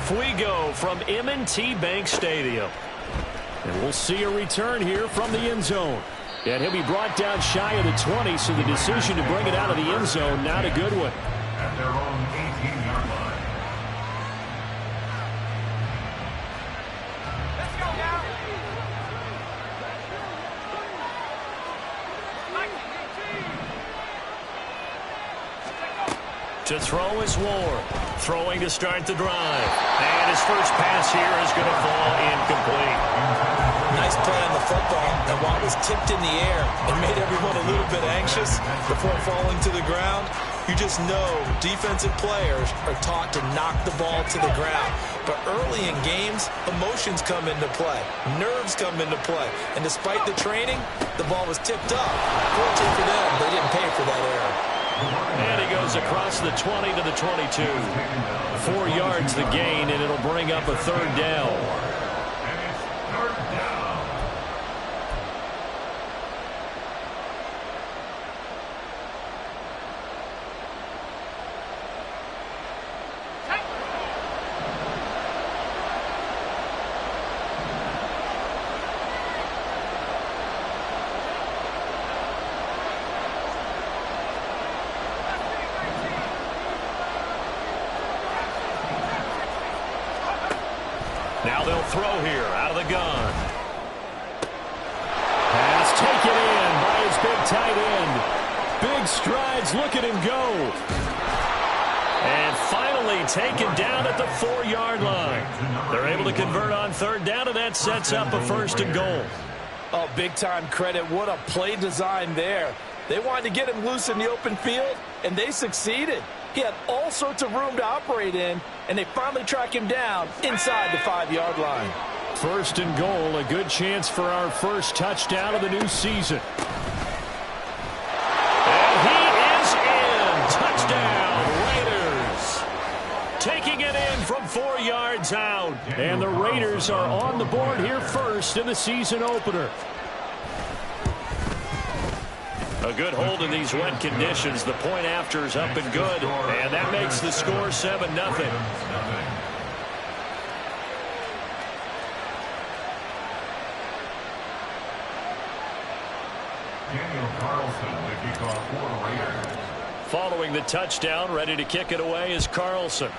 Off we go from M&T Bank Stadium. And we'll see a return here from the end zone. And he'll be brought down shy of the 20, so the decision to bring it out of the end zone, not a good one. At their own 18-yard line. To throw is Ward. Throwing to start the drive. And his first pass here is going to fall incomplete. Nice play on the football. And while it was tipped in the air and made everyone a little bit anxious before falling to the ground, you just know defensive players are taught to knock the ball to the ground. But early in games, emotions come into play. Nerves come into play. And despite the training, the ball was tipped up. Fortunately for them, they didn't pay for that error. And he goes across the 20 to the 22. 4 yards the gain, and it'll bring up a third down. And it's third down. Now they'll throw here out of the gun. Pass taken in by his big tight end. Big strides. Look at him go. And finally taken down at the 4-yard line. They're able to convert on third down, and that sets up a first and goal. Oh, big-time credit. What a play design there. They wanted to get him loose in the open field, and they succeeded. He had all sorts of room to operate in, and they finally track him down inside the 5-yard line. First and goal, a good chance for our first touchdown of the new season. And he is in. Touchdown, Raiders. Taking it in from 4 yards out. And the Raiders are on the board here first in the season opener. A good hold in these wet conditions. The point after is up and good. And that makes the score 7-0. Daniel Carlson, the kickoff for the Raiders. Following the touchdown, ready to kick it away is Carlson.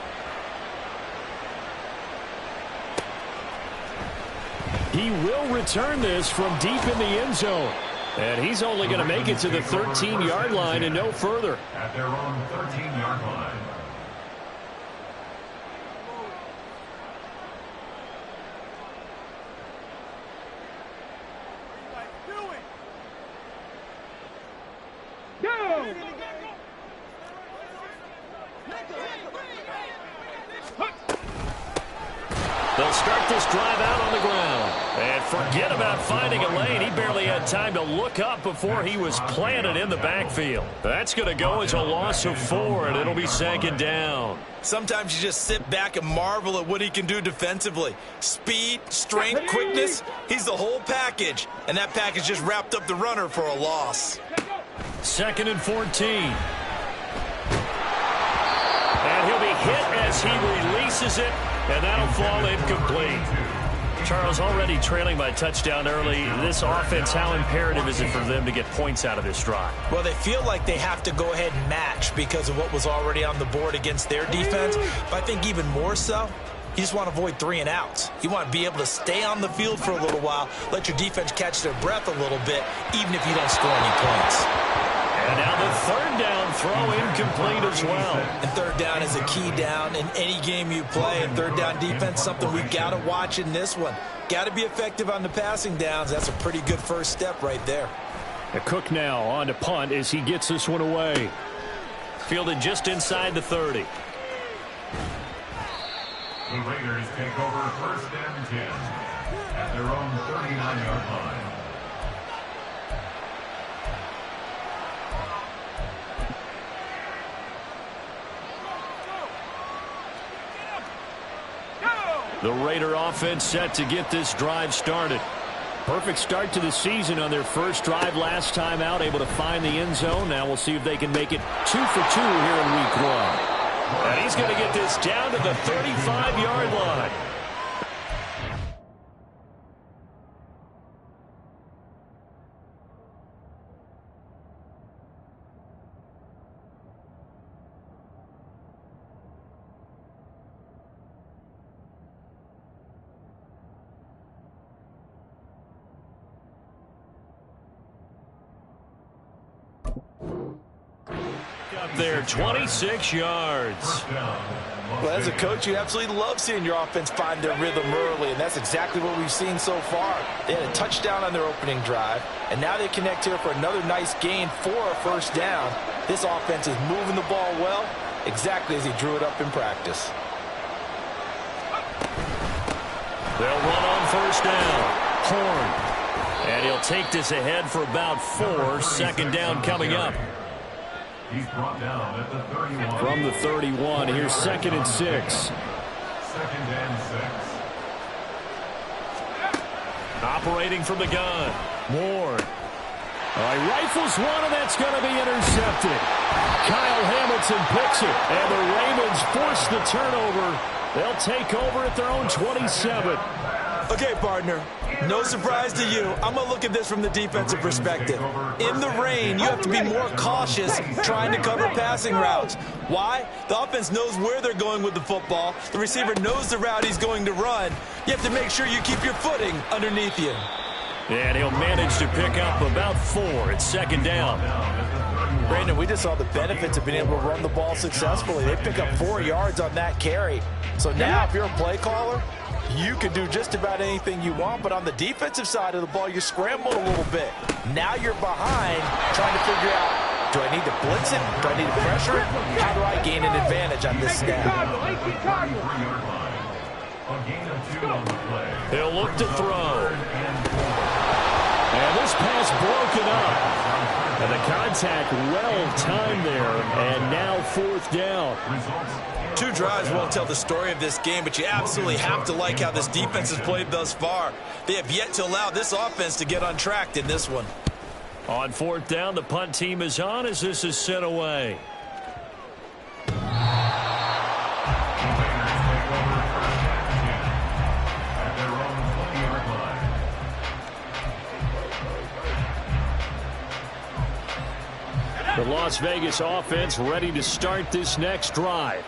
He will return this from deep in the end zone. And he's only going to make it to the 13-yard line and no further. At their own 13-yard line. They'll start this drive out on the ground. And forget about finding a lane. He barely had time to look up before he was planted in the backfield. That's going to go as a loss of 4, and it'll be second down. Sometimes you just sit back and marvel at what he can do defensively. Speed, strength, quickness, he's the whole package. And that package just wrapped up the runner for a loss. Second and 14. And he'll be hit as he releases it, and that'll fall incomplete. Charles, already trailing by touchdown early. This offense, how imperative is it for them to get points out of this drive? Well, they feel like they have to go ahead and match because of what was already on the board against their defense. But I think even more so, you just want to avoid 3 and outs. You want to be able to stay on the field for a little while, let your defense catch their breath a little bit, even if you don't score any points. And now the third down throw incomplete as well. And third down is a key down in any game you play. And third down defense, something we've got to watch in this one. Got to be effective on the passing downs. That's a pretty good first step right there. A Cook now on to punt as he gets this one away. Fielded just inside the 30. The Raiders take over first and 10 at their own 39-yard line. The Raider offense set to get this drive started. Perfect start to the season on their first drive last time out, able to find the end zone. Now we'll see if they can make it 2 for 2 here in week 1. And he's going to get this down to the 35-yard line. Up there, 26 yards. Well, as a coach, you absolutely love seeing your offense find their rhythm early, and that's exactly what we've seen so far. They had a touchdown on their opening drive, and now they connect here for another nice gain for a first down. This offense is moving the ball well, exactly as he drew it up in practice. They'll run on first down. Horn. And he'll take this ahead for about 4. Second down coming up. He's brought down at the 31. From the 31, here's 2nd and 6. 2nd and 6. Operating from the gun. Ward. He rifles one, and that's going to be intercepted. Kyle Hamilton picks it, and the Ravens force the turnover. They'll take over at their own 27. Okay, partner, no surprise to you. I'm going to look at this from the defensive perspective. In the rain, you have to be more cautious trying to cover passing routes. Why? The offense knows where they're going with the football. The receiver knows the route he's going to run. You have to make sure you keep your footing underneath you. And he'll manage to pick up about 4. It's 2nd down. Brandon, we just saw the benefits of being able to run the ball successfully. They pick up 4 yards on that carry. So now if you're a play caller, you can do just about anything you want, but on the defensive side of the ball, you scramble a little bit. Now you're behind trying to figure out, do I need to blitz it? Do I need to pressure it? How do I gain an advantage on this snap? He'll look to throw. And this pass broken up. And the contact well timed there, and now 4th down. 2 drives won't tell the story of this game, but you absolutely have to like how this defense has played thus far. They have yet to allow this offense to get untracked in this one. On 4th down, the punt team is on as this is sent away. The Las Vegas offense ready to start this next drive.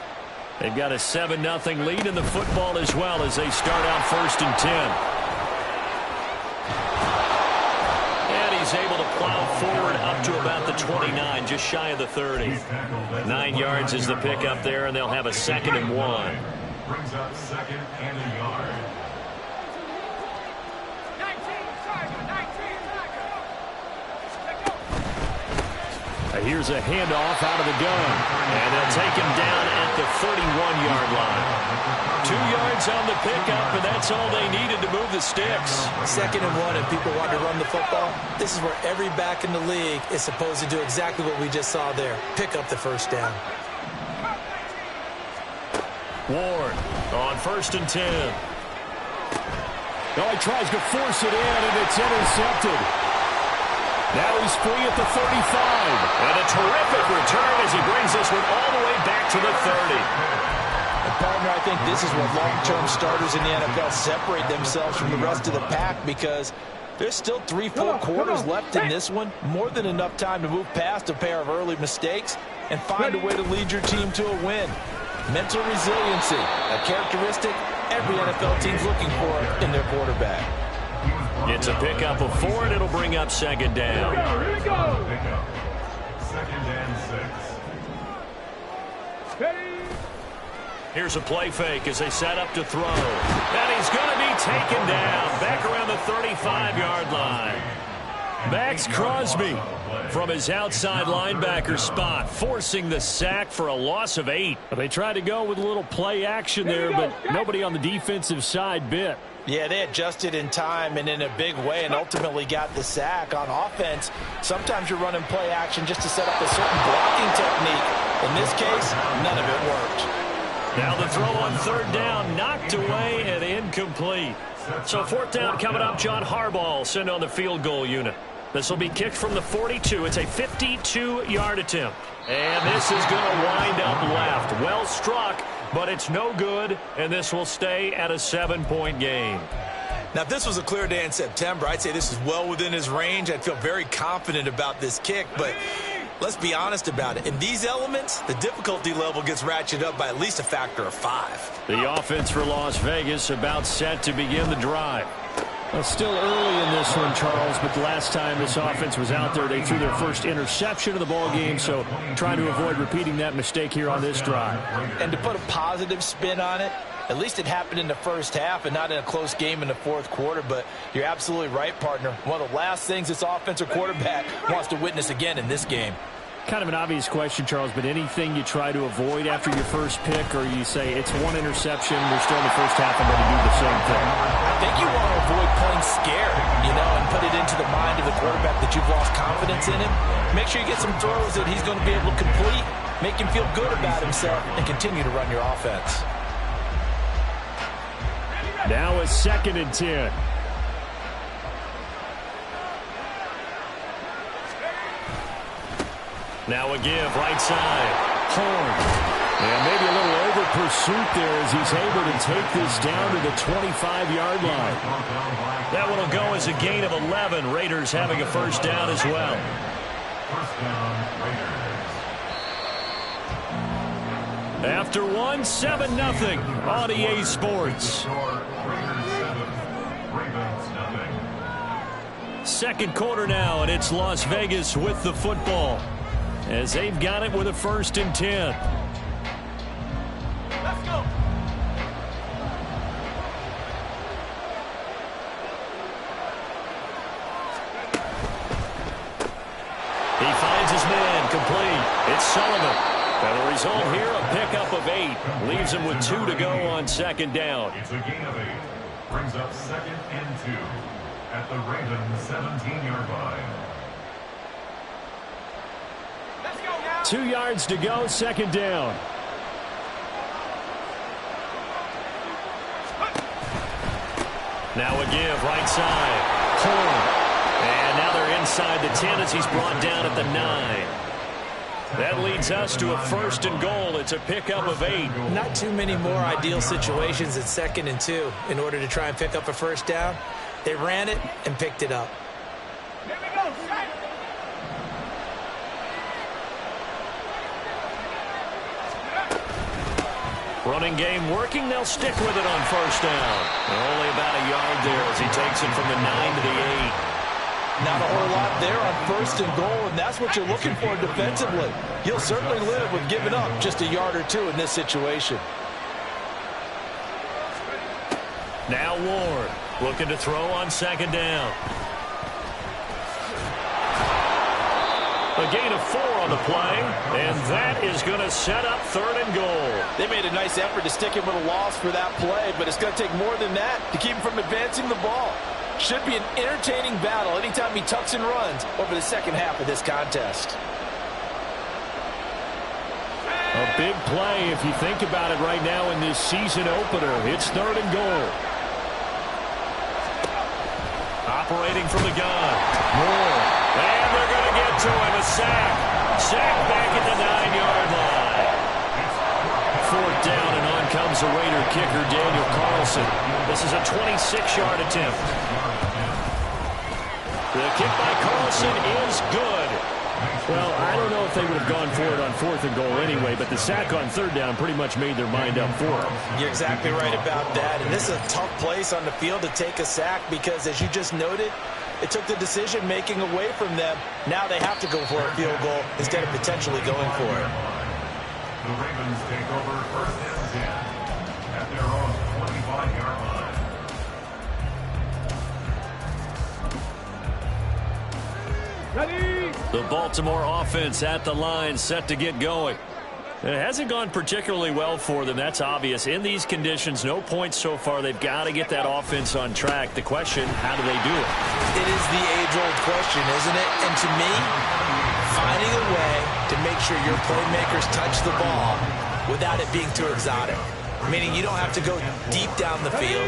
They've got a 7-0 lead in the football as well as they start out 1st and 10. And he's able to plow forward up to about the 29, just shy of the 30. 9 yards is the pickup there, and they'll have a 2nd and 1. Brings up 2nd and a yard. Here's a handoff out of the gun. And they'll take him down at the 31-yard line. 2 yards on the pickup, and that's all they needed to move the sticks. 2nd and 1, and people want to run the football. This is where every back in the league is supposed to do exactly what we just saw there. Pick up the first down. Ward on 1st and 10. Oh, he tries to force it in, and it's intercepted. Now he's free at the 35. And a terrific return as he brings this one all the way back to the 30. And partner, I think this is where long-term starters in the NFL separate themselves from the rest of the pack, because there's still 3 full quarters left in this one. More than enough time to move past a pair of early mistakes and find a way to lead your team to a win. Mental resiliency, a characteristic every NFL team's looking for in their quarterback. It's a pickup of 4, and it'll bring up 2nd down. Here we go. 2nd and 6. Here's a play fake as they set up to throw. And he's going to be taken down back around the 35-yard line. Max Crosby from his outside linebacker spot, forcing the sack for a loss of 8. They tried to go with a little play action there, but nobody on the defensive side bit. Yeah, they adjusted in time and in a big way and ultimately got the sack. On offense, sometimes you're running play action just to set up a certain blocking technique. In this case, none of it worked. Now the throw on 3rd down, knocked away and incomplete. So 4th down coming up. John Harbaugh sent on the field goal unit. This will be kicked from the 42. It's a 52-yard attempt. And this is going to wind up left. Well struck, but it's no good, and this will stay at a 7-point game. Now, if this was a clear day in September, I'd say this is well within his range. I'd feel very confident about this kick, but let's be honest about it. In these elements, the difficulty level gets ratcheted up by at least a factor of 5. The offense for Las Vegas about set to begin the drive. Well, still early in this one, Charles, but the last time this offense was out there, they threw their first interception of the ball game, so trying to avoid repeating that mistake here on this drive. And to put a positive spin on it, at least it happened in the first half and not in a close game in the fourth quarter, but you're absolutely right, partner. One of the last things this offensive quarterback wants to witness again in this game. Kind of an obvious question, Charles, but anything you try to avoid after your first pick, or you say it's one interception, we're still in the first half, I'm going to do the same thing? I think you want to avoid playing scared, and put it into the mind of the quarterback that you've lost confidence in him. Make sure you get some throws that he's going to be able to complete, make him feel good about himself, and continue to run your offense. Now a 2nd and 10. Now a give, right side. Horn. And maybe a little over pursuit there as he's able to take this down to the 25-yard line. That one will go as a gain of 11. Raiders having a first down as well. First down, Raiders. After one, 7-0 on EA Sports. Raiders 7, Ravens nothing. Second quarter now, and it's Las Vegas with the football as they've got it with a 1st and 10. Let's go. He finds his man complete. It's Sullivan. And the result here, a pickup of 8. Leaves him with 2 to go on 2nd down. It's a gain of 8. Brings up 2nd and 2 at the Ravens 17-yard line. 2 yards to go, 2nd down. Now a give, right side. Horn. And now they're inside the 10 as he's brought down at the 9. That leads us to a 1st and goal. It's a pickup of 8. Not too many more ideal situations at 2nd and 2 in order to try and pick up a first down. They ran it and picked it up. Here we go. Running game working. They'll stick with it on 1st down. And only about a yard there as he takes it from the 9 to the 8. Not a whole lot there on 1st and goal, and that's what you're looking for defensively. You'll certainly live with giving up just a yard or 2 in this situation. Now Ward looking to throw on 2nd down. A gain of 4 on the play, and that is going to set up 3rd and goal. They made a nice effort to stick him with a loss for that play, but it's going to take more than that to keep him from advancing the ball. Should be an entertaining battle anytime he tucks and runs over the second half of this contest. A big play if you think about it right now in this season opener. It's 3rd and goal. Operating from the gun. Moore. And they're going to get to him. A sack. Sack back at the 9-yard line. 4th down, and on comes the Raider kicker, Daniel Carlson. This is a 26-yard attempt. The kick by Carlson is good. Well, I don't know if they would have gone for it on 4th and goal anyway, but the sack on 3rd down pretty much made their mind up for it. You're exactly right about that, and this is a tough place on the field to take a sack because, as you just noted, it took the decision-making away from them. Now they have to go for a field goal instead of potentially going for it. The Ravens take over 1st and 10 at their own 25-yard line. The Baltimore offense at the line, set to get going. It hasn't gone particularly well for them, that's obvious. In these conditions, no points so far. They've got to get that offense on track. The question, how do they do it? It is the age-old question, isn't it? And to me, finding a way to make sure your playmakers touch the ball without it being too exotic. Meaning you don't have to go deep down the field.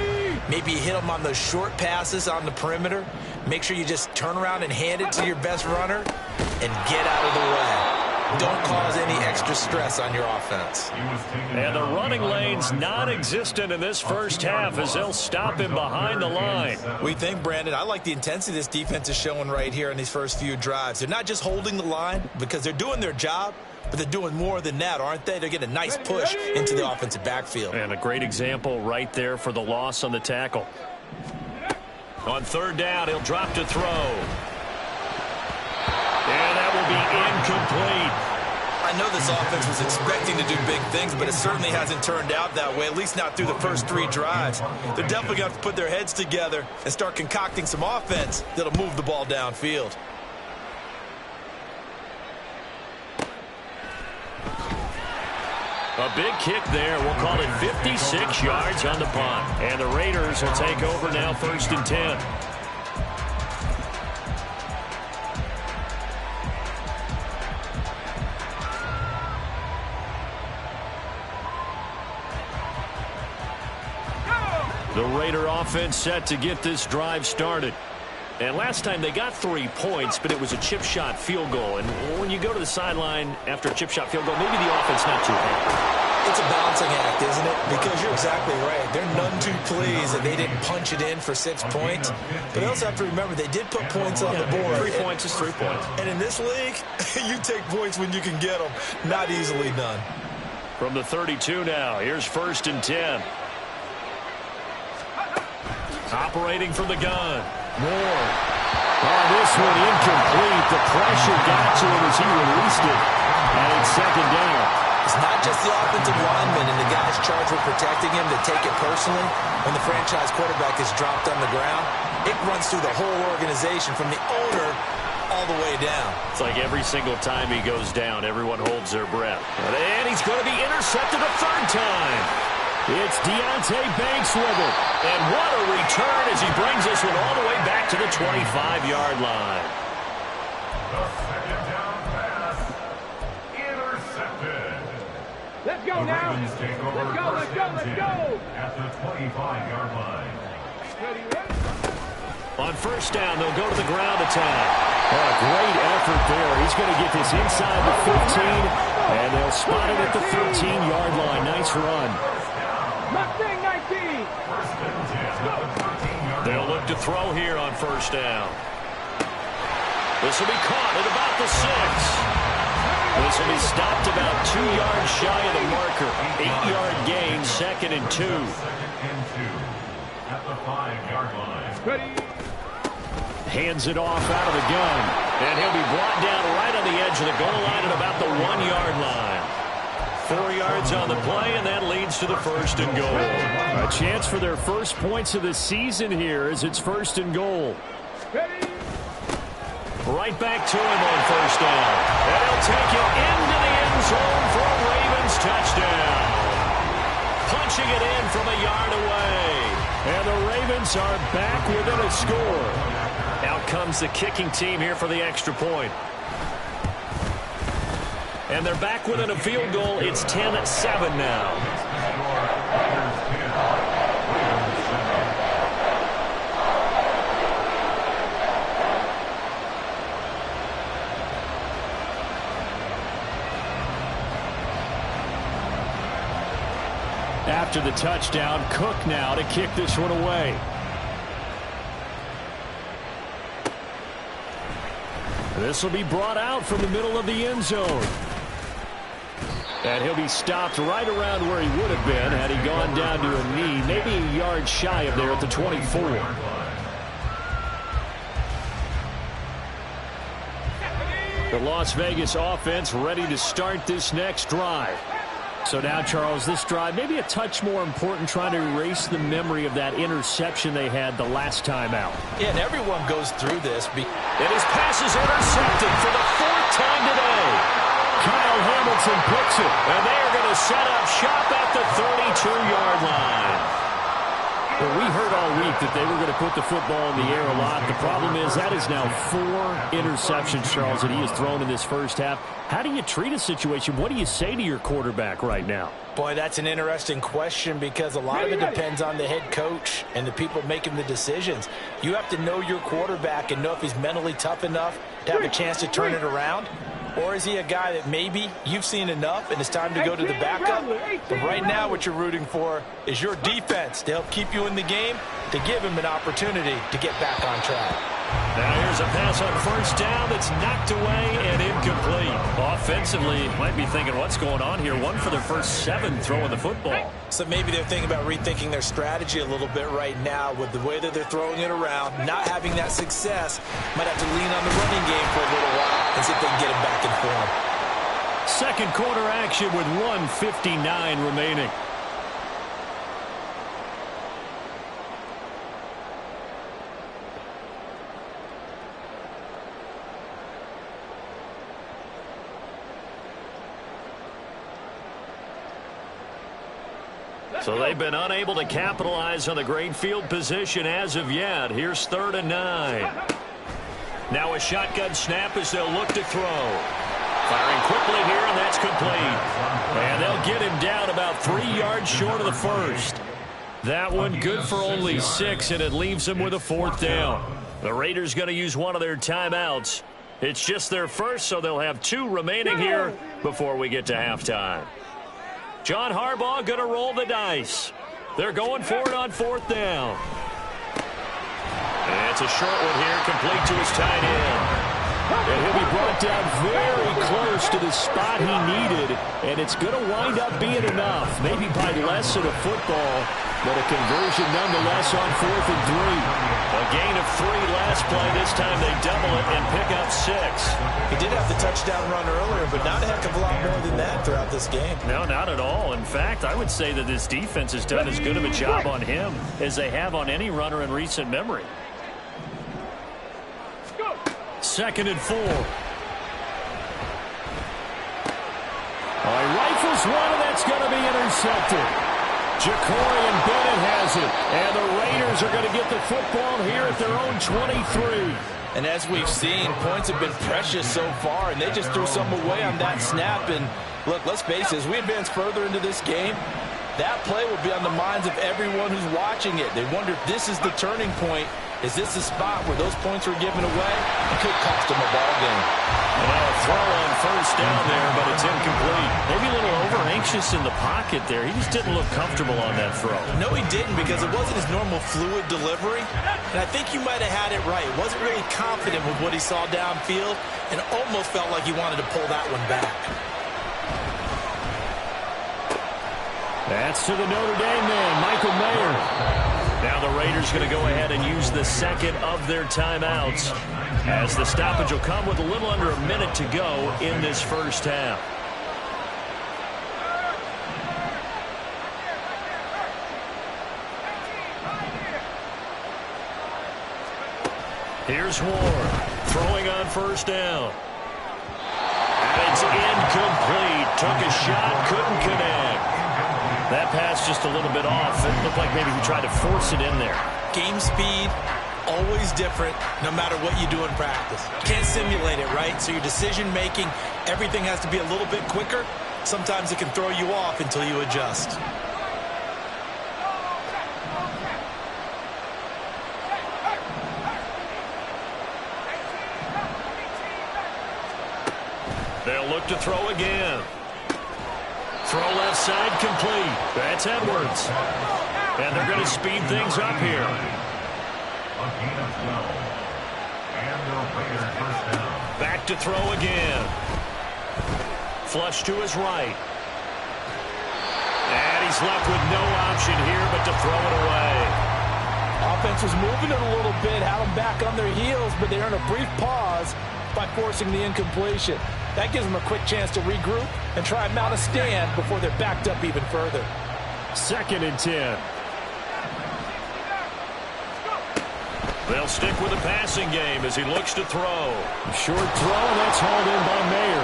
Maybe you hit them on those short passes on the perimeter. Make sure you just turn around and hand it to your best runner and get out of the way. Don't cause any extra stress on your offense. And the running lane's non-existent in this first half as they'll stop him behind the line. We think, Brandon, I like the intensity this defense is showing right here in these first few drives. They're not just holding the line because they're doing their job, but they're doing more than that, aren't they? They're getting a nice push into the offensive backfield. And a great example right there for the loss on the tackle. On third down, he'll drop to throw. And that will be incomplete. I know this offense was expecting to do big things, but it certainly hasn't turned out that way, at least not through the first 3 drives. They're definitely going to have to put their heads together and start concocting some offense that'll move the ball downfield. A big kick there. We'll call it 56 yards on the punt. And the Raiders will take over now, 1st and 10. The Raider offense set to get this drive started. And last time they got 3 points, but it was a chip shot field goal. And when you go to the sideline after a chip shot field goal, maybe the offense not too happy. It's a balancing act, isn't it? Because you're exactly right. They're none too pleased that they didn't punch it in for 6 points. But they also have to remember they did put points on the board. 3 points is 3 points. And in this league, you take points when you can get them. Not easily done. From the 32 now, here's 1st and 10. Operating from the gun. Moore. Oh, this one incomplete. The pressure got to him as he released it. And it's 2nd down. It's not just the offensive lineman and the guys charged with protecting him that take it personally. When the franchise quarterback is dropped on the ground, it runs through the whole organization from the owner all the way down. It's like every single time he goes down, everyone holds their breath. And he's going to be intercepted a 3rd time. It's Deonte Banks with it. And what a return as he brings this one all the way back to the 25-yard line. The 2nd down pass. Intercepted. Let's go now. Ravens take over Let's go. at the 25-yard line. On 1st down, they'll go to the ground attack. Oh, great effort there. He's going to get this inside the 15, and they'll spot it at the 13-yard line. Nice run. Mustang 19. They'll look to throw here on 1st down. This will be caught at about the 6. This will be stopped about 2 yards shy of the marker. 8-yard gain, 2nd and 2. 2nd and 2 at the 5-yard line. Ready. Hands it off out of the gun. And he'll be brought down right on the edge of the goal line at about the 1-yard line. 4 yards on the play, and that leads to the 1st and goal. A chance for their first points of the season here as it's 1st and goal. Ready. Right back to him on 1st down. And he'll take it into the end zone for a Ravens touchdown. Punching it in from a yard away. And the Ravens are back within a score. Out comes the kicking team here for the extra point. And they're back within a field goal. It's 10-7 now. After the touchdown, Cook now to kick this one away. This will be brought out from the middle of the end zone. And he'll be stopped right around where he would have been had he gone down to a knee, maybe a yard shy of there at the 24. The Las Vegas offense ready to start this next drive. So now, Charles, this drive maybe a touch more important, trying to erase the memory of that interception they had the last time out. Yeah, and everyone goes through this. And his pass is intercepted for the 4th time today. Kyle Hamilton picks it, and they are going to set up shop at the 32-yard line. Well, we heard all week that they were going to put the football in the air a lot. The problem is that is now 4 interceptions, Charles, that he has thrown in this first half. How do you treat a situation? What do you say to your quarterback right now? Boy, that's an interesting question because a lot of it depends on the head coach and the people making the decisions. You have to know your quarterback and know if he's mentally tough enough to have a chance to turn it around. Or is he a guy that maybe you've seen enough and it's time to go to the backup? But right now what you're rooting for is your defense to help keep you in the game, to give him an opportunity to get back on track. Now here's a pass on first down that's knocked away and incomplete. Offensively, you might be thinking, what's going on here? 1 for their first 7 throwing the football. So maybe they're thinking about rethinking their strategy a little bit right now with the way that they're throwing it around, not having that success. Might have to lean on the running game for a little while and see if they can get him back in form. Second quarter action with 1:59 remaining. So they've been unable to capitalize on the great field position as of yet. Here's 3rd and 9. Now a shotgun snap as they'll look to throw. Firing quickly here, and that's complete. And they'll get him down about 3 yards short of the first. That one good for only 6, and it leaves them with a 4th down. The Raiders going to use one of their timeouts. It's just their first, so they'll have 2 remaining here before we get to halftime. John Harbaugh going to roll the dice. They're going for it on 4th down. And it's a short one here, complete to his tight end. And he'll be brought down very close to the spot he needed, and it's going to wind up being enough, maybe by less than a football, but a conversion nonetheless on 4th and 3. A gain of 3 last play. This time they double it and pick up 6. He did have the touchdown run earlier, but not a heck of a lot more than that throughout this game. No, not at all. In fact, I would say that this defense has done as good of a job on him as they have on any runner in recent memory. 2nd and 4. He rifles one, and that's going to be intercepted. Jacorian Bennett has it, and the Raiders are going to get the football here at their own 23. And as we've seen, points have been precious so far, and they just threw some away on that snap. And look, let's face it, as we advance further into this game, that play will be on the minds of everyone who's watching it. They wonder if this is the turning point. Is this the spot where those points were given away? It could cost them a ball game. Well, a throw on first down there, but it's incomplete. Maybe a little over-anxious in the pocket there. He just didn't look comfortable on that throw. No, he didn't, because it wasn't his normal fluid delivery. And I think you might have had it right. Wasn't really confident with what he saw downfield and almost felt like he wanted to pull that one back. That's to the Notre Dame man, Michael Mayer. Now the Raiders going to go ahead and use the second of their timeouts, as the stoppage will come with a little under a minute to go in this first half. Here's Ward throwing on first down. And it's incomplete. Took a shot, couldn't connect. That pass just a little bit off. It looked like maybe he tried to force it in there. Game speed, always different, no matter what you do in practice. You can't simulate it, right? So your decision-making, everything has to be a little bit quicker. Sometimes it can throw you off until you adjust. They'll look to throw again. Throw left side complete. That's Edwards. And they're going to speed things up here. Back to throw again. Flush to his right. And he's left with no option here but to throw it away. Offense was moving it a little bit, had them back on their heels, but they earned a brief pause by forcing the incompletion. That gives them a quick chance to regroup and try and mount a stand before they're backed up even further. 2nd and 10. They'll stick with the passing game as he looks to throw. Short throw, and that's hauled in by Mayer.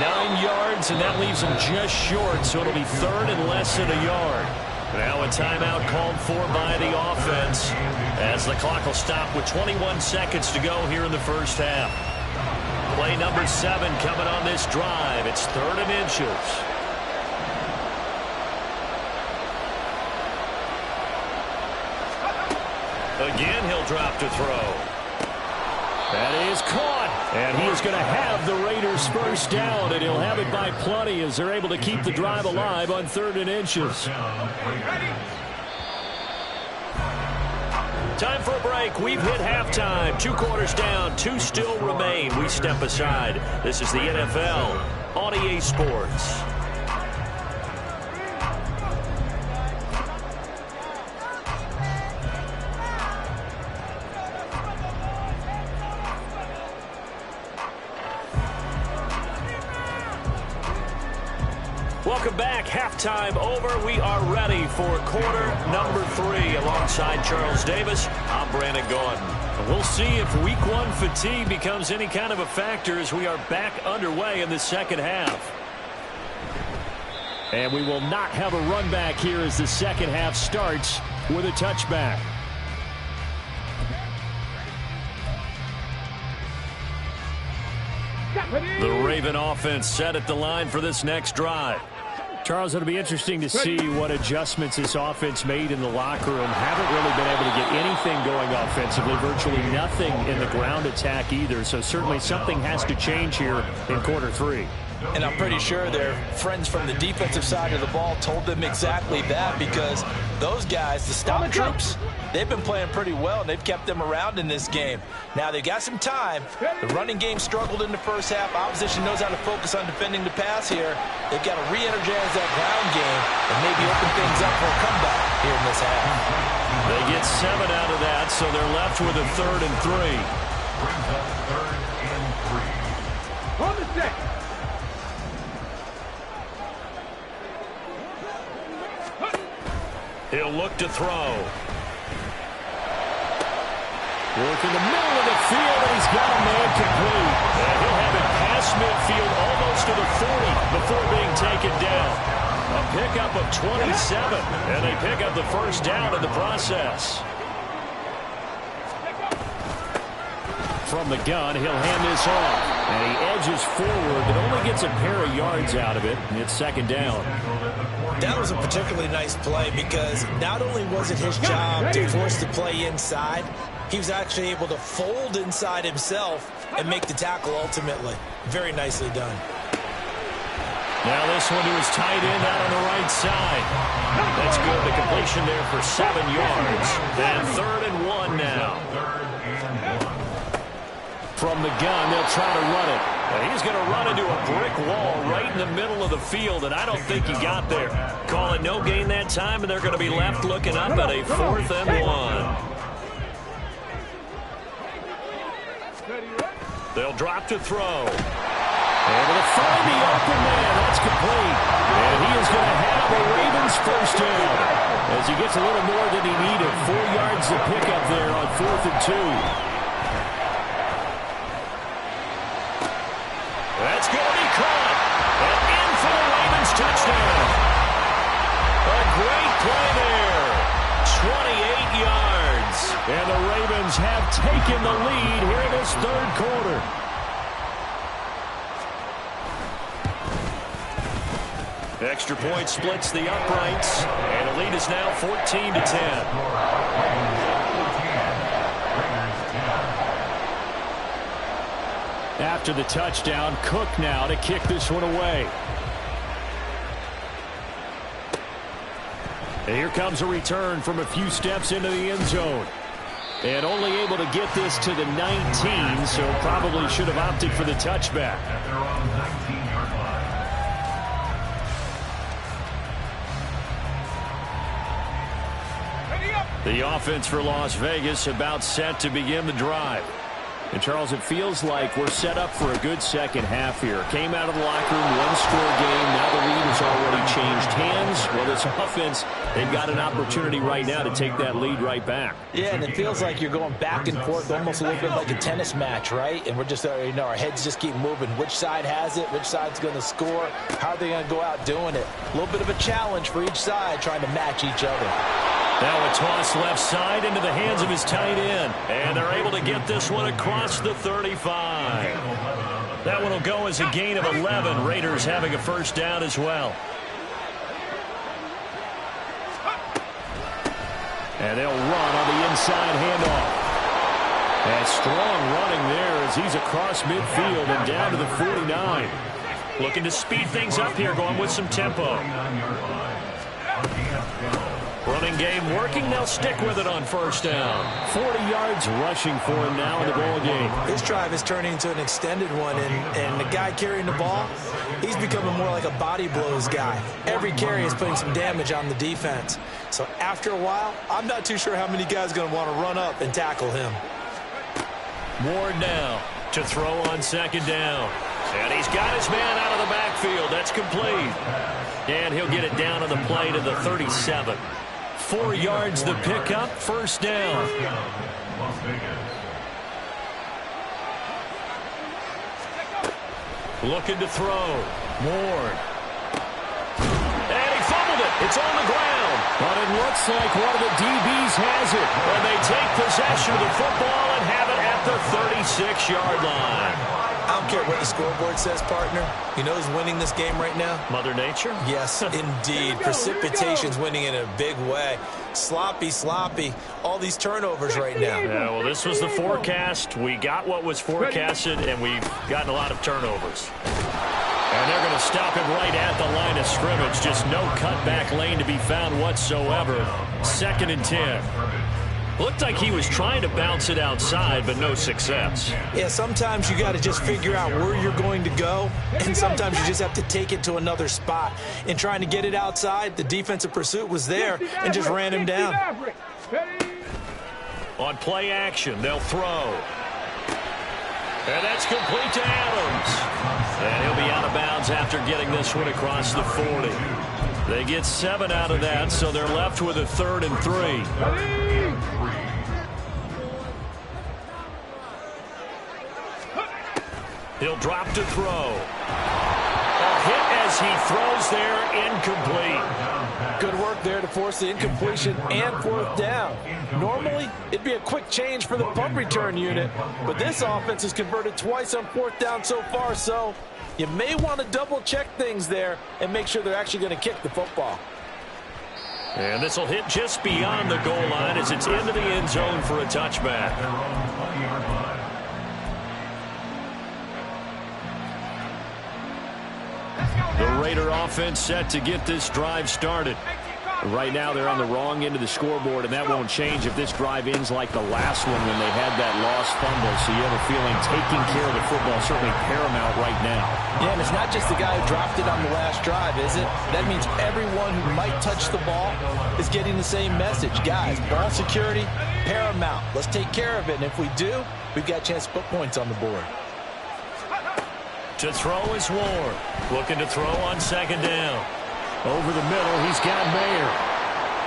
9 yards, and that leaves him just short, so it'll be 3rd and less than a yard. Now a timeout called for by the offense as the clock will stop with 21 seconds to go here in the first half. Play number 7 coming on this drive. It's 3rd and inches. Again, he'll drop to throw. That is caught. And he is going to have the Raiders first down, and he'll have it by plenty as they're able to keep the drive alive on 3rd and inches. Time for a break. We've hit halftime. 2 quarters down, 2 still remain. We step aside. This is the NFL on EA Sports. Welcome back. Halftime over. We are ready for quarter number 3. Alongside Charles Davis, I'm Brandon Gaudin. We'll see if week 1 fatigue becomes any kind of a factor as we are back underway in the second half. And we will not have a run back here as the second half starts with a touchback. The Raven offense set at the line for this next drive. Charles, it'll be interesting to see what adjustments this offense made in the locker room. Haven't really been able to get anything going offensively, virtually nothing in the ground attack either. So certainly something has to change here in quarter 3. And I'm pretty sure their friends from the defensive side of the ball told them exactly that, because those guys, the stop troops, they've been playing pretty well, and they've kept them around in this game. Now, they've got some time. The running game struggled in the first half. Opposition knows how to focus on defending the pass here. They've got to re-energize that ground game and maybe open things up for a comeback here in this half. They get 7 out of that, so they're left with a 3rd and 3. Brings up 3rd and 3. On the set. He'll look to throw. Work in the middle of the field, and he's got a man complete. And he'll have it past midfield almost to the 40 before being taken down. A pickup of 27, and they pick up the first down in the process. From the gun, he'll hand this off. And he edges forward, but only gets a pair of yards out of it, and it's 2nd down. That was a particularly nice play because not only was it his job to force the play inside, he was actually able to fold inside himself and make the tackle ultimately. Very nicely done. Now this one to his tight end out on the right side. That's good. The completion there for 7 yards. And 3rd and 1 now. From the gun, they'll try to run it. And he's going to run into a brick wall right in the middle of the field, and I don't think he got there. Call it no gain that time, and they're going to be left looking up at a 4th and 1. They'll drop to throw. Able to find the open man. That's complete. And he is going to have the Ravens first down as he gets a little more than he needed. 4 yards to pick up there on 4th and 2. That's going to be caught. And in for the Ravens touchdown. A great play there. 28 yards. And the Ravens have taken the lead here in this 3rd quarter. Extra point splits the uprights. And the lead is now 14-10. After the touchdown, Cook now to kick this one away. And here comes a return from a few steps into the end zone. And only able to get this to the 19, so probably should have opted for the touchback. At their own 19-yard line. The offense for Las Vegas about set to begin the drive. And, Charles, it feels like we're set up for a good second half here. Came out of the locker room, one-score game. Now the lead has already changed hands. Well, this offense, they've got an opportunity right now to take that lead right back. Yeah, and it feels like you're going back and forth, almost a little bit like a tennis match, right? And we're just, our heads just keep moving. Which side has it? Which side's going to score? How are they going to go out doing it? A little bit of a challenge for each side, trying to match each other. Now a toss left side into the hands of his tight end. And they're able to get this one across the 35. That one will go as a gain of 11. Raiders having a first down as well. And they'll run on the inside handoff. And strong running there as he's across midfield and down to the 49. Looking to speed things up here, going with some tempo. Running game working. They'll stick with it on first down. 40 yards rushing for him now in the ball game. This drive is turning into an extended one, and the guy carrying the ball, he's becoming more like a body blows guy. Every carry is putting some damage on the defense. So after a while, I'm not too sure how many guys are going to want to run up and tackle him. Ward now to throw on second down. And he's got his man out of the backfield. That's complete. And he'll get it down on the play to the 37. 4 yards the pickup, first down. Looking to throw. Ward. And he fumbled it. It's on the ground. But it looks like one of the DBs has it. And they take possession of the football and have it at the 36-yard line. I don't care what the scoreboard says, partner. You know who's winning this game right now? Mother Nature? Yes, indeed. Precipitation's winning in a big way. Sloppy. All these turnovers right now. Yeah, well, this was the forecast. We got what was forecasted, and we've gotten a lot of turnovers. And they're going to stop him right at the line of scrimmage. Just no cutback lane to be found whatsoever. 2nd and 10. Looked like he was trying to bounce it outside, but no success. Yeah, sometimes you got to just figure out where you're going to go, and sometimes you just have to take it to another spot. In trying to get it outside, the defensive pursuit was there and just ran him down. On play action, they'll throw. And that's complete to Adams. And he'll be out of bounds after getting this one across the 40. They get 7 out of that, so they're left with a 3rd and 3. He'll drop to throw. A hit as he throws there, incomplete. Good work there to force the incompletion and 4th down. Normally, it'd be a quick change for the punt return unit, but this offense has converted twice on 4th down so far, so you may want to double-check things there and make sure they're actually going to kick the football. And this will hit just beyond the goal line as it's into the end zone for a touchback. The Raider offense set to get this drive started. Right now they're on the wrong end of the scoreboard, and that won't change if this drive ends like the last one when they had that lost fumble. So you have a feeling taking care of the football is certainly paramount right now. Yeah, and it's not just the guy who dropped it on the last drive, is it? That means everyone who might touch the ball is getting the same message. Guys, ball security, paramount. Let's take care of it, and if we do, we've got a chance to put points on the board. To throw is Ward. Looking to throw on second down. Over the middle, he's got Mayer.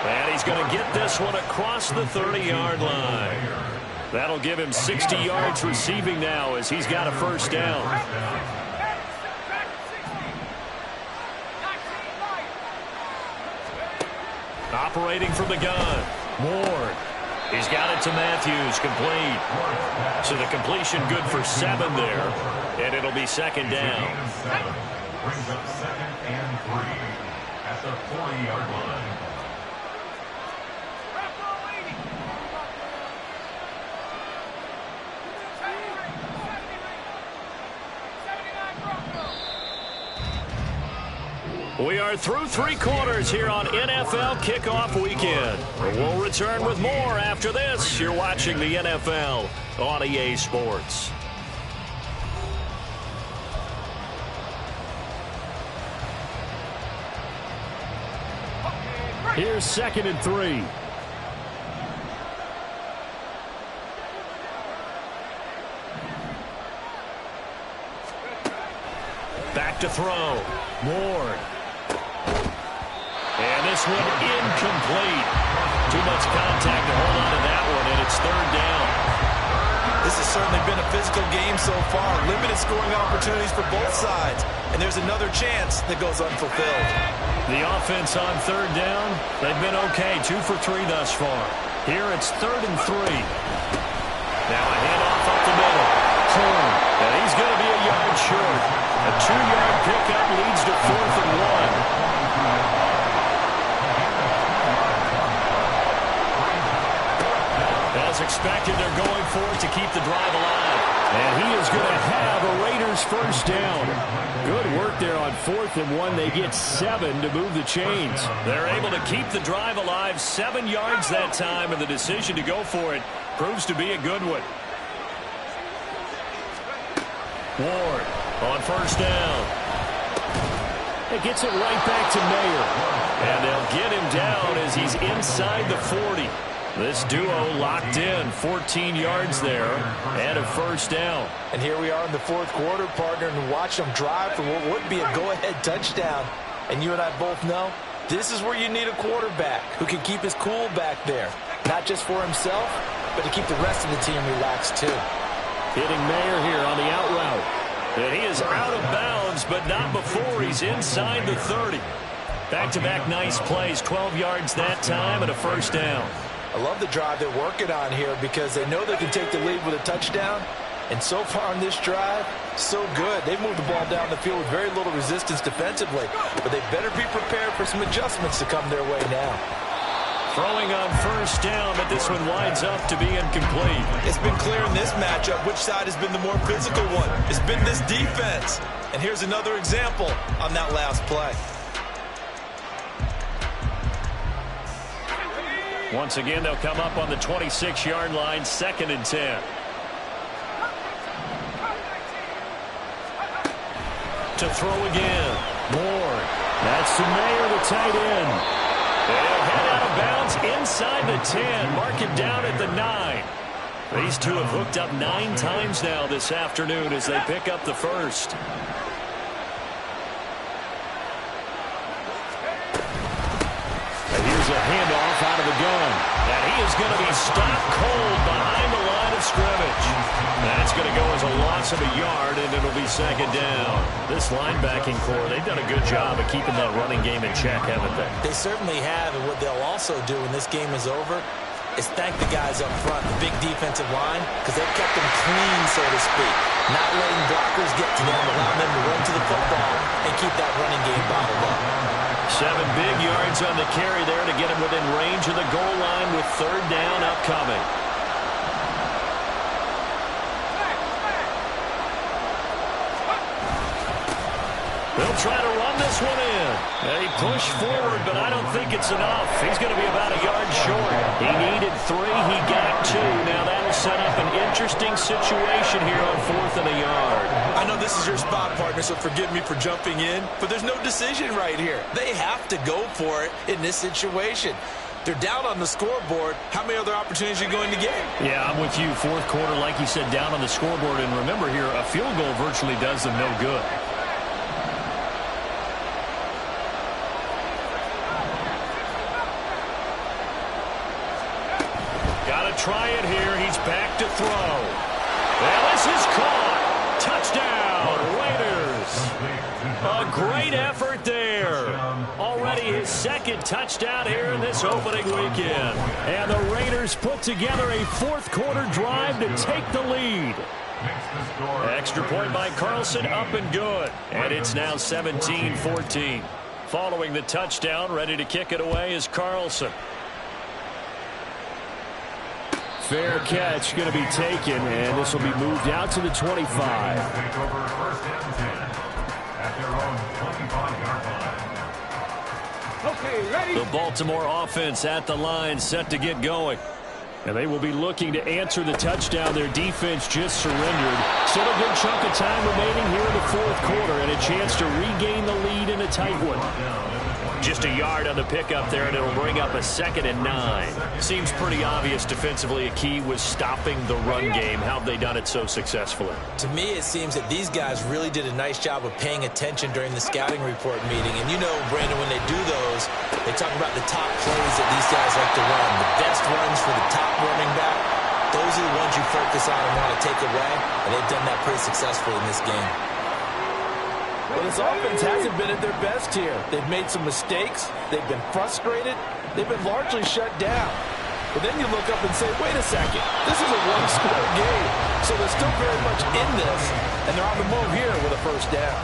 And he's going to get this one across the 30-yard line. That'll give him 60 yards receiving now as he's got a first down. Operating from the gun. Ward. He's got it to Matthews, complete. So the completion good for 7 there, and it'll be second down. Brings up 2nd and 3 at the 40-yard line. We are through 3 quarters here on NFL Kickoff Weekend. We'll return with more after this. You're watching the NFL on EA Sports. Here's 2nd and 3. back to throw. Ward. And this one incomplete. Too much contact to hold on to that one, and it's third down. This has certainly been a physical game so far. Limited scoring opportunities for both sides. And there's another chance that goes unfulfilled. The offense on third down, they've been okay. 2 for 3 thus far. Here it's 3rd and 3. Now a handoff up the middle. Horn. And he's going to be a yard short. A 2-yard pickup leads to 4th and 1. As expected, they're going for it to keep the drive alive. And he is going to have a Raiders first down. Good work there on 4th and 1. They get 7 to move the chains. They're able to keep the drive alive. 7 yards that time, and the decision to go for it proves to be a good one. Ward on first down. It gets it right back to Mayer. And they'll get him down as he's inside the 40. This duo locked in, 14 yards there, and a first down. And here we are in the 4th quarter, partner, and watch them drive for what would be a go-ahead touchdown. And you and I both know this is where you need a quarterback who can keep his cool back there, not just for himself, but to keep the rest of the team relaxed too. Hitting Mayer here on the out route. And he is out of bounds, but not before he's inside the 30. Back-to-back nice plays, 12 yards that time, and a first down. I love the drive they're working on here because they know they can take the lead with a touchdown. And so far on this drive, so good. They've moved the ball down the field with very little resistance defensively. But they better be prepared for some adjustments to come their way now. Throwing on first down, but this one winds up to be incomplete. It's been clear in this matchup which side has been the more physical one. It's been this defense. And here's another example on that last play. Once again, they'll come up on the 26-yard line, 2nd and 10. To throw again. Ward. That's to Mayer, the tight end. They'll head out of bounds inside the 10. Mark him down at the 9. These two have hooked up 9 times now this afternoon as they pick up the first. A handoff out of the gun. And he is going to be stopped cold behind the line of scrimmage. That's going to go as a loss of a yard, and it'll be 2nd down. This linebacking core, they've done a good job of keeping that running game in check, haven't they? They certainly have, and what they'll also do when this game is over is thank the guys up front, the big defensive line, because they've kept them clean, so to speak. Not letting blockers get to them, allowing them to run to the football and keep that running game bottled up. 7 big yards on the carry there to get him within range of the goal line with 3rd down upcoming. They'll try to run this one in. They push forward, but I don't think it's enough. He's going to be about a yard short. He needed 3. He got 2. Now that'll set up an interesting situation here on 4th and a yard. I know this is your spot, partner, so forgive me for jumping in, but there's no decision right here. They have to go for it in this situation. They're down on the scoreboard. How many other opportunities are you going to get? Yeah, I'm with you. 4th quarter, like you said, down on the scoreboard. And remember here, a field goal virtually does them no good. Try it here. He's back to throw. And this is caught. Touchdown, Raiders. A great effort there. Already his 2nd touchdown here in this opening weekend. And the Raiders put together a 4th quarter drive to take the lead. Extra point by Carlson, up and good. And it's now 17-14. Following the touchdown, ready to kick it away is Carlson. Fair catch going to be taken, and this will be moved out to the 25. Take over 1st and 10 at their own 25-yard line. Okay, ready? The Baltimore offense at the line, set to get going. And they will be looking to answer the touchdown. Their defense just surrendered. Still a good chunk of time remaining here in the 4th quarter, and a chance to regain the lead in a tight one. Just a yard on the pickup there, and it'll bring up a 2nd and 9. Seems pretty obvious defensively a key was stopping the run game. How have they done it so successfully? To me, it seems that these guys really did a nice job of paying attention during the scouting report meeting. And you know, Brandon, when they do those, they talk about the top plays that these guys like to run. The best runs for the top running back. Those are the ones you focus on and want to take away. And they've done that pretty successfully in this game. Well, this offense hasn't been at their best here. They've made some mistakes. They've been frustrated. They've been largely shut down. But then you look up and say, wait a second, this is a one-score game. So they're still very much in this, and they're on the move here with a first down.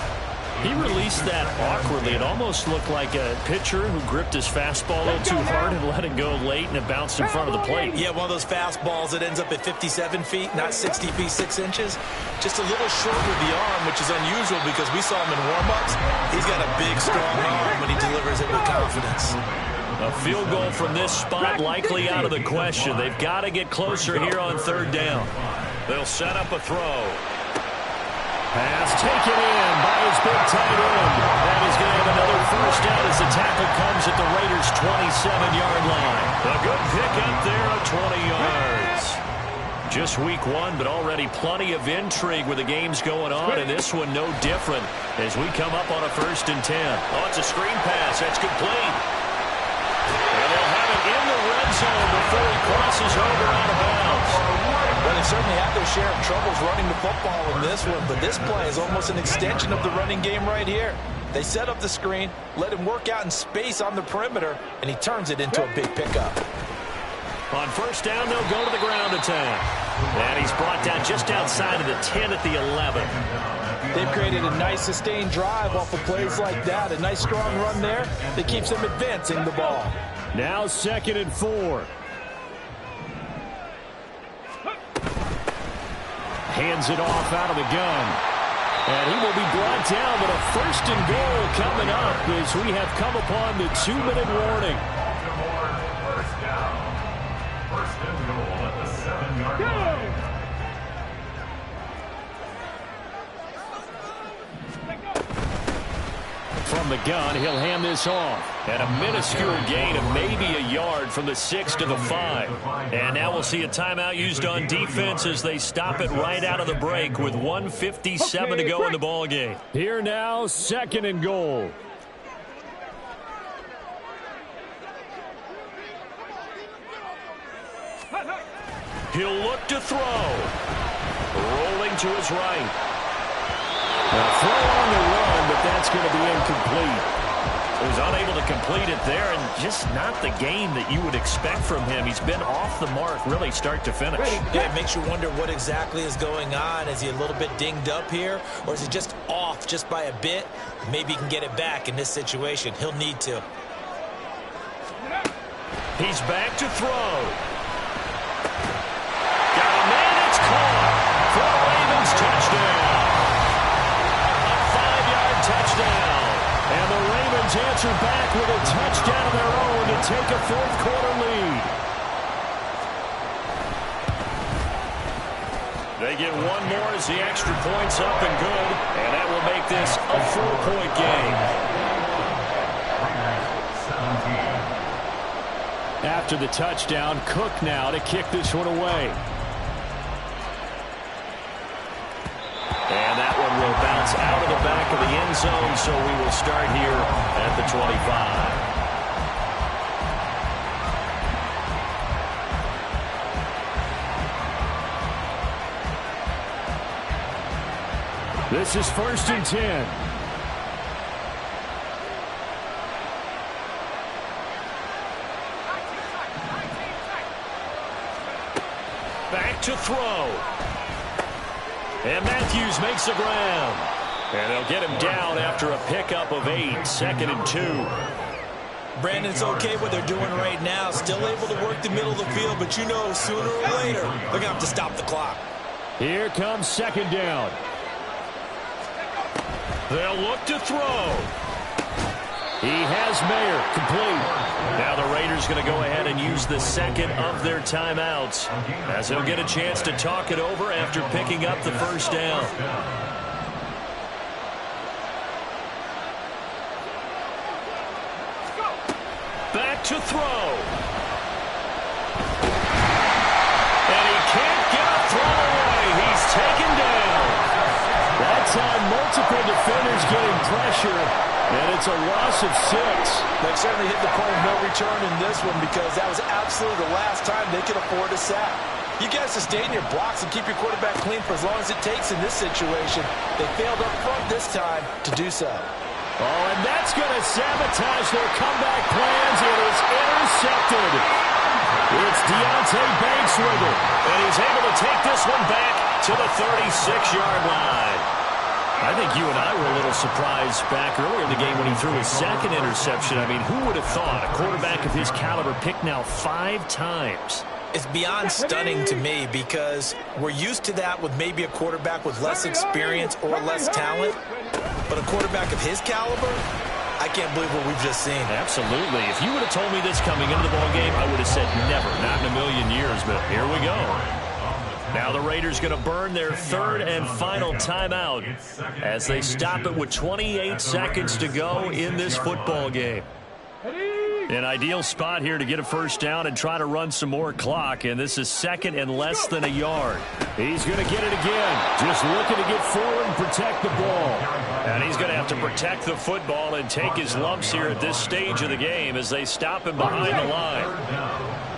He released that awkwardly. It almost looked like a pitcher who gripped his fastball a little too hard and let it go late, and it bounced in front of the plate. Yeah, one of those fastballs that ends up at 57 feet, not 60 feet, 6 inches. Just a little short with the arm, which is unusual because we saw him in warm-ups. He's got a big, strong arm when he delivers it with confidence. A field goal from this spot likely out of the question. They've got to get closer here on 3rd down. They'll set up a throw. Pass taken in by his big tight end. That is going to have another first down as the tackle comes at the Raiders' 27-yard line. A good pickup there of 20 yards. Just week 1, but already plenty of intrigue with the games going on, and this one no different as we come up on a 1st and 10. Oh, it's a screen pass. That's complete. And they'll have it in the red zone before he crosses over out of bounds. Well, they certainly had their share of troubles running the football in this one, but this play is almost an extension of the running game right here. They set up the screen, let him work out in space on the perimeter, and he turns it into a big pickup. On 1st down, they'll go to the ground attack. And he's brought down just outside of the 10 at the 11. They've created a nice sustained drive off of plays like that. A nice strong run there that keeps them advancing the ball. Now 2nd and 4. Hands it off out of the gun. And he will be brought down, but a 1st and goal coming up as we have come upon the 2-minute warning. First down. 1st and goal at the 7-yard line. From the gun, he'll hand this off. And a minuscule gain of maybe a yard from the 6 to the 5. And now we'll see a timeout used on defense as they stop it right out of the break with 1:57 to go in the ball game. Here now, 2nd and goal. He'll look to throw. Rolling to his right. A throw on the run, but that's going to be incomplete. He was unable to complete it there, and just not the game that you would expect from him. He's been off the mark really start to finish. Yeah, it makes you wonder what exactly is going on. Is he a little bit dinged up here, or is he just off just by a bit? Maybe he can get it back in this situation. He'll need to. He's back to throw. Got a man, it's caught. For the Ravens, touchdown. A 5-yard touchdown. And the Ravens answer back with a touchdown of their own to take a 4th quarter lead. They get one more as the extra point's up and good. And that will make this a 4-point game. After the touchdown, Cook now to kick this one away. And that one will bounce out of the back of the end zone, so we will start here at the 25. This is 1st and 10. Back to throw. And Matthews makes the ground. And they'll get him down after a pickup of 8, 2nd and 2. Brandon, it's okay what they're doing right now. Still able to work the middle of the field, but you know sooner or later they're going to have to stop the clock. Here comes 2nd down. They'll look to throw. He has Mayer complete. Now the Raiders going to go ahead and use the 2nd of their timeouts as they'll get a chance to talk it over after picking up the 1st down. back to throw. And he can't get a throw away. He's taken down. That time, multiple defenders getting pressure, and it's a loss of 6. They certainly hit the point of no return in this one because that was absolutely the last time they could afford a sack. You guys sustain your blocks and keep your quarterback clean for as long as it takes in this situation. They failed up front this time to do so. Oh, and that's going to sabotage their comeback plans. It is intercepted. It's Deonte Banks with it. And he's able to take this one back to the 36-yard line. I think you and I were a little surprised back earlier in the game when he threw his second interception. I mean, who would have thought a quarterback of his caliber picked now 5 times? It's beyond stunning to me because we're used to that with maybe a quarterback with less experience or less talent. But a quarterback of his caliber, I can't believe what we've just seen. Absolutely. If you would have told me this coming into the ballgame, I would have said never, not in a million years. But here we go. Now the Raiders going to burn their 3rd and final timeout as they stop it with 28 seconds to go in this football game. An ideal spot here to get a first down and try to run some more clock, and this is 2nd and less than a yard. He's going to get it again, just looking to get forward and protect the ball. And he's going to have to protect the football and take his lumps here at this stage of the game as they stop him behind the line.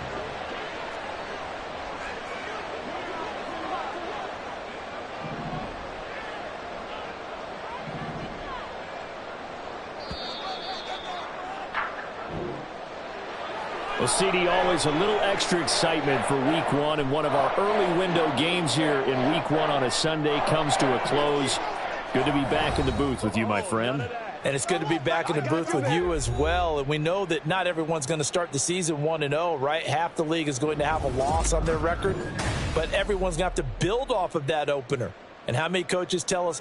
Well, CD, always a little extra excitement for Week 1, and one of our early window games here in Week 1 on a Sunday comes to a close. Good to be back in the booth with you, my friend. And it's good to be back in the booth with you as well. And we know that not everyone's going to start the season 1-0, right? Half the league is going to have a loss on their record, but everyone's going to have to build off of that opener. And how many coaches tell us